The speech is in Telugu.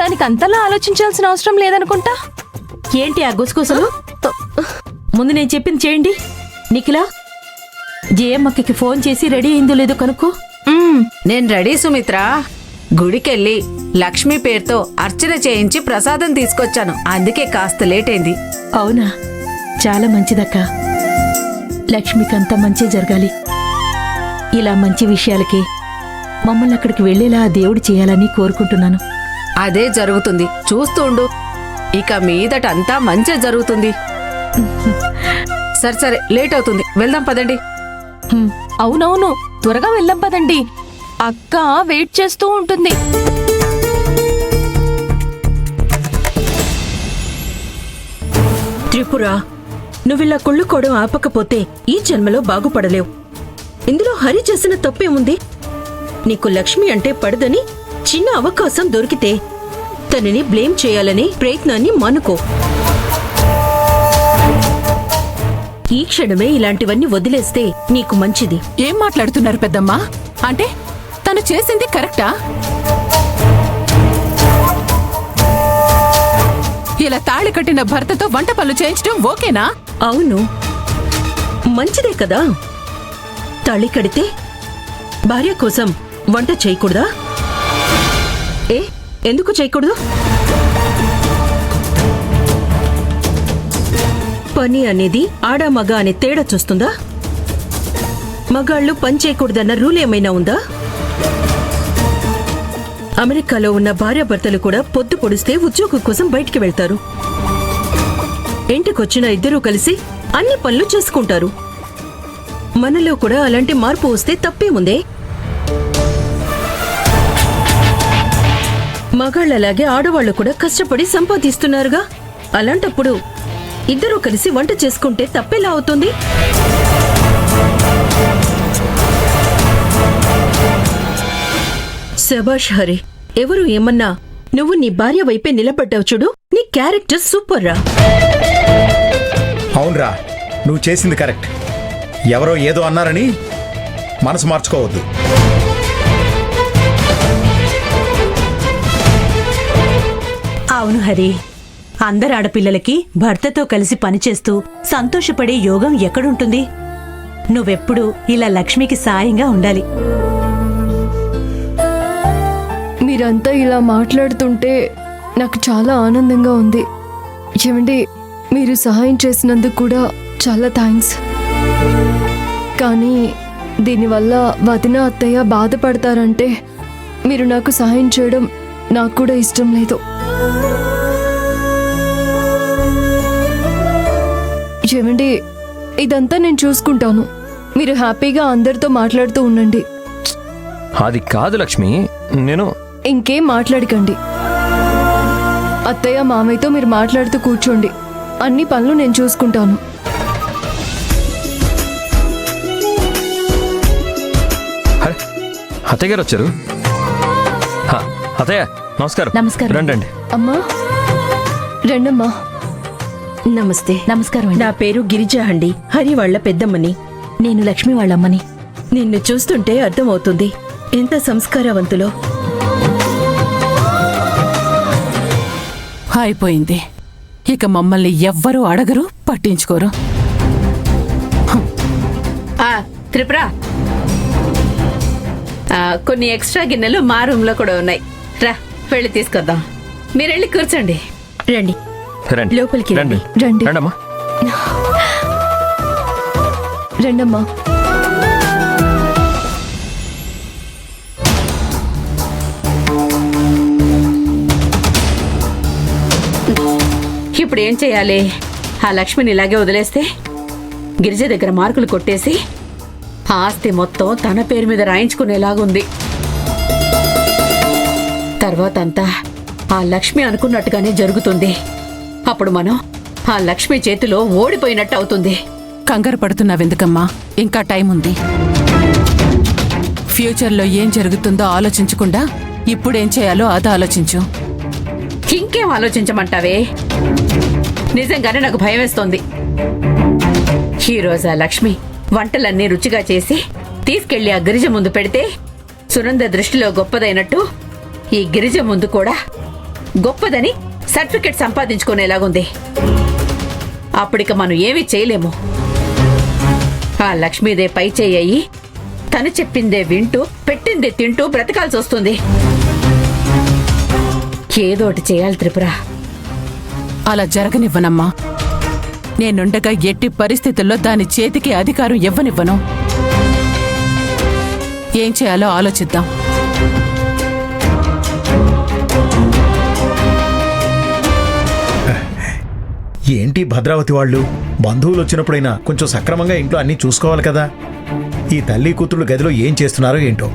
దానికి అంతలా ఆలోచించాల్సిన అవసరం లేదనుకుంటా. ఏంటి ఆ గుసగుసలు? ముందు నేను చెప్పింది చేయండి. నిఖిలా, జయమ్మకి ఫోన్ చేసి రెడీ అయిందో లేదో కనుక్కో. నేను రెడీ సుమిత్ర. గుడికెళ్ళి లక్ష్మి పేరుతో అర్చన చేయించి ప్రసాదం తీసుకొచ్చాను, అందుకే కాస్త లేట్ అయింది. అవునా, చాలా మంచిదక్క. లక్ష్మికంతా మంచి జరగాలి. ఇలా మంచి విషయాలకి మమ్మల్ని అక్కడికి వెళ్లేలా ఆ దేవుడు చేయాలని కోరుకుంటున్నాను. అదే జరుగుతుంది, చూస్తూ ఉండు. ఇక మీదట అంతా మంచి జరుగుతుంది. సరే సరే, లేట్ అవుతుంది, వెళ్దాం పదండి. అవునవును, త్వరగా వెళ్దాం పదండి. అక్క వెయిట్ చేస్తూ ఉంటుంది. త్రిపుర, నువ్విలా కుళ్ళుకోవడం ఆపకపోతే ఈ జన్మలో బాగుపడలేవు. ఇందులో హరి చేసిన తప్పేముంది? నీకు లక్ష్మి అంటే పడదని చిన్న అవకాశం దొరికితే తనని బ్లేమ్ చేయాలనే ప్రయత్నాన్ని మానుకో. ఈ క్షణమే ఇలాంటివన్నీ వదిలేస్తే నీకు మంచిది. ఏం మాట్లాడుతున్నారు పెద్దమ్మా? అంటే తను చేసింది కరెక్టా? ఇలా తాళి కట్టిన భర్తతో వంట పనులు చేయించడం ఓకేనా? అవును, మంచిదే కదా. తాళి కడితే భార్య కోసం వంట చేయకూడదా? ఎందుకు చేయకూడదు? పని అనేది ఆడా మగ అనే తేడా చూస్తుందా? మగాళ్ళు పని చేయకూడదన్న రూల్ ఏమైనా ఉందా? అమెరికాలో ఉన్న భార్యాభర్తలు కూడా పొద్దు పొడిస్తే ఉద్యోగం కోసం బయటికి వెళ్తారు. ఇంటికొచ్చిన ఇద్దరూ కలిసి అన్ని పనులు చేసుకుంటారు. మనలో కూడా అలాంటి మార్పు వస్తే తప్పేముందే? మగాళ్ళలాగే ఆడవాళ్లు కూడా కష్టపడి సంపాదిస్తున్నారుగా. అలాంటప్పుడు ఇద్దరూ కలిసి వంట చేసుకుంటే తప్పేలా అవుతుంది? శభాష్ హరి, ఎవరు ఏమన్నా నువ్వు నీ భార్య వైపే నిలబడ్డావు చూడు. నీ క్యారెక్టర్ సూపర్ రా. అవునరా, నువ్వు చేసింది కరెక్ట్. ఎవరో ఏదో అన్నారని మనసు మార్చుకోవద్దు. అవును హరి, అందరు ఆడపిల్లలకి భర్తతో కలిసి పనిచేస్తూ సంతోషపడే యోగం ఎక్కడుంటుంది? నువ్వెప్పుడు ఇలా లక్ష్మికి సాయంగా ఉండాలి. మీరంతా ఇలా మాట్లాడుతుంటే నాకు చాలా ఆనందంగా ఉంది. ఏమండి, మీరు సహాయం చేసినందుకు కూడా చాలా థ్యాంక్స్. కానీ దీనివల్ల వదిన అత్తయ్య బాధపడతారంటే మీరు నాకు సహాయం చేయడం నాకు కూడా ఇష్టం లేదు. ఏమండి, ఇదంతా నేను చూసుకుంటాను. మీరు హ్యాపీగా అందరితో మాట్లాడుతూ ఉండండి. అది కాదు లక్ష్మి, నేను ఇంకేం మాట్లాడకండి. అత్తయ్య మామయ్యతో మీరు మాట్లాడుతూ కూర్చోండి. అన్ని పనులు నేను చూసుకుంటాను. అత్తయ్య గారు వచ్చారు. అత్తయ్య నమస్కారం. నమస్కారం. రండి. అమ్మా రండమ్మా. నమస్తే. నమస్కారం. నా పేరు గిరిజా అండి, హరి వాళ్ల పెద్దమ్మని. నేను లక్ష్మి వాళ్ళమ్మని. నిన్ను చూస్తుంటే అర్థమవుతుంది ఎంత సంస్కారవంతులో. అయిపోయింది. ఇక మమ్మల్ని ఎవ్వరూ అడగరు, పట్టించుకోరు. త్రిపుర, కొన్ని ఎక్స్ట్రా గిన్నెలు మా రూమ్ లో కూడా ఉన్నాయి. రా, వెళ్ళి తీసుకొద్దాం. మీరెళ్ళి కూర్చోండి. రండి, రండి. లోపలికి రండి. రండి రండమ్మా. రండమ్మా. ఇప్పుడు ఏం చేయాలి? ఆ లక్ష్మిని ఇలాగే వదిలేస్తే గిరిజ దగ్గర మార్కులు కొట్టేసి ఆస్తి మొత్తం తన పేరు మీద రాయించుకునేలాగుంది. తర్వాత అంతా ఆ లక్ష్మి అనుకున్నట్టుగానే జరుగుతుంది. అప్పుడు మనం ఆ లక్ష్మి చేతిలో ఓడిపోయినట్టు అవుతుంది. కంగారు పడుతున్నావెందుకమ్మా? ఇంకా టైం ఉంది. ఫ్యూచర్లో ఏం జరుగుతుందో ఆలోచించకుండా ఇప్పుడేం చేయాలో అది ఆలోచించు. ఇంకేం ఆలోచించమంటావే? నిజంగానే నాకు భయం వేస్తోంది. ఈరోజు ఆ లక్ష్మి వంటలన్నీ రుచిగా చేసి తీసుకెళ్లి ఆ గిరిజ ముందు పెడితే సునంద దృష్టిలో గొప్పదైనట్టు ఈ గిరిజ ముందు కూడా గొప్పదని సర్టిఫికెట్ సంపాదించుకునేలాగుంది. అప్పటిక మనం ఏమీ చేయలేము. ఆ లక్ష్మీదే పై చెయ్యి తను చెప్పిందే వింటూ పెట్టిందే తింటూ బ్రతకాల్సి వస్తుంది. ఏదోటి చేయాలి త్రిపుర. అలా జరగనివ్వనమ్మా. నేనుండగా ఎట్టి పరిస్థితుల్లో దాని చేతికి అధికారం ఇవ్వనివ్వను. ఏం చేయాలో ఆలోచిద్దాం. ఏంటి భద్రావతి వాళ్ళు బంధువులు వచ్చినప్పుడైనా కొంచెం సక్రమంగా ఇంట్లో అన్నీ చూసుకోవాలి కదా. ఈ తల్లి కూతుళ్ళు గదిలో ఏం చేస్తున్నారో ఏంటో.